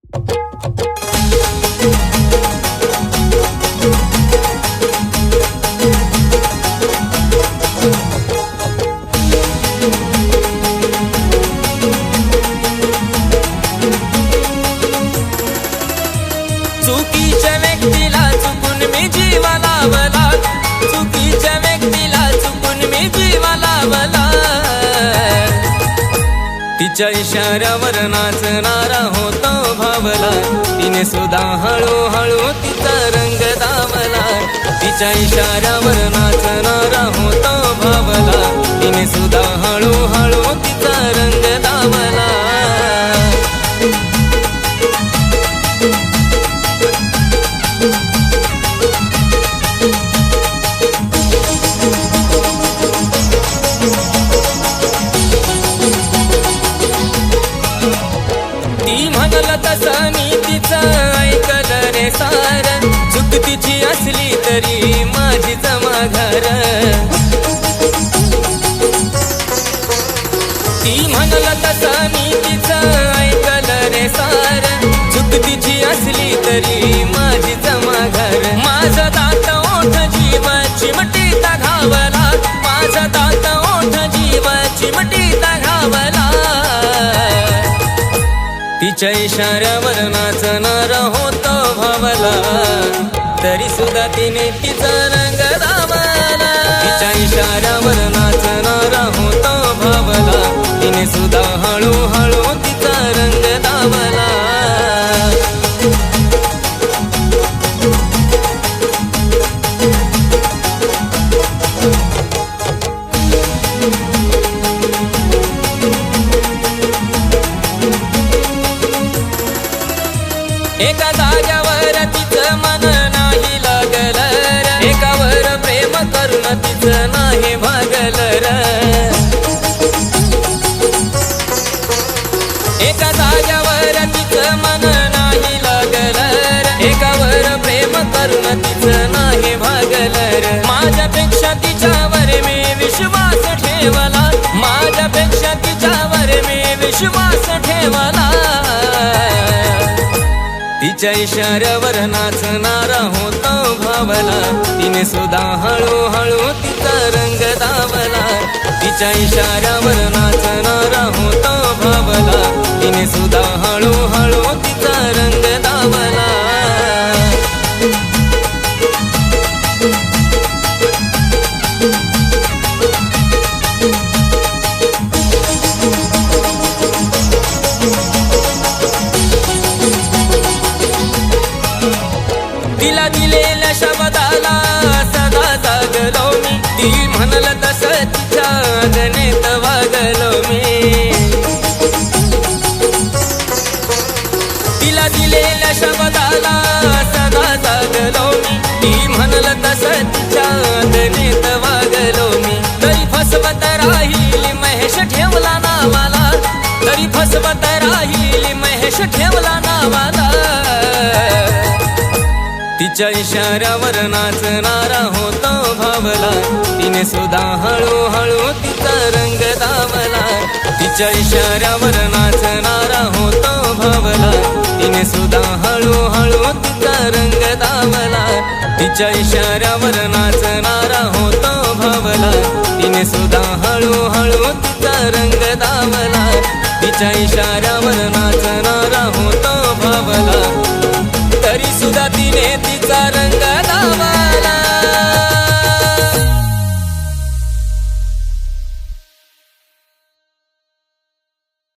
चुकीच्या व्यक्तीला चुकून मी जीवा लावला, चुकीच्या व्यक्तीला चुकून मी जीवा लावला। तिच्या इशाऱ्यावर नाचणारा होतो भावला, तिने सुद्धा हळूहळू तिचा रंग दावला। तिच्या इशाऱ्यावर नाचणारा होतो भावला, तिने सुद्धा हळूहळू तिचा रंग दावला। ती म्हणल तसं मी तिचं ऐकलं रे सार, चूक तिची असली तरी माझीच माघार। ती म्हणल तसं मी तिचं ऐकलं रे सार, चूक तिची असली तरी माझीच माघार। माझा दात ओठ जीव चिमटीता घावला, माझा दात ओठ जीव चिमटीता घावला। तिच्या इशाऱ्यावर नाचणारा होतो भावला, तरी सुद्धा तिने तिचा रंग दावला। तिच्या इशाऱ्यावर नाचणारा होतो भावला, तिने सुद्धा हळूहळू तिचा रंग दावला। एका जाग्यावर तिचं मन नाही लागलं र, एकावर प्रेम करून तिचं नाही भागलं र। एका जाग्यावर तिचं मन नाही लागलं र, एकावर प्रेम करून तिचं नाही भागलं र। माझ्यापेक्षा तिच्यावर मी विश्वास ठेवला, माझ्यापेक्षा तिच्यावर मी विश्वास ठेवला। तिच्या इशाऱ्यावर नाचणारा होतो भावला, तिने सुद्धा हळूहळू तिचा रंग दावला। तिच्या इशाऱ्यावर नाचणारा होतो भावला, तिने सुद्धा हळूहळू तिचा रंग दावला। तिला दिलेल्या शब्दाला सदा जागलो मी, ती म्हणल तसं तिच्या गणित वागलो मी। तिला दिलेल्या शब्दाला सदा जागलो मी, ती म्हणल तसं तिच्या गणित वागलो मी। तरी फसवत राहील महेश ठेवला नावाला, तरी फसवत राहील महेश ठेवला नावाला। तिच्या इशाऱ्यावर नाचणारा होतो भावला, तिने सुद्धा हळूहळू तिचा रंग दावला। तिच्या इशाऱ्यावर नाचणारा होतो भावला, तिने सुद्धा हळूहळू तिचा रंग दावला। तिच्या इशाऱ्यावर नाचणारा होतो भावला, तिने सुद्धा हळूहळू तिचा रंग दावला। तिच्या इशाऱ्यावर नाचणारा होतो भावला, तरी सुद्धा तिने तिचा रंग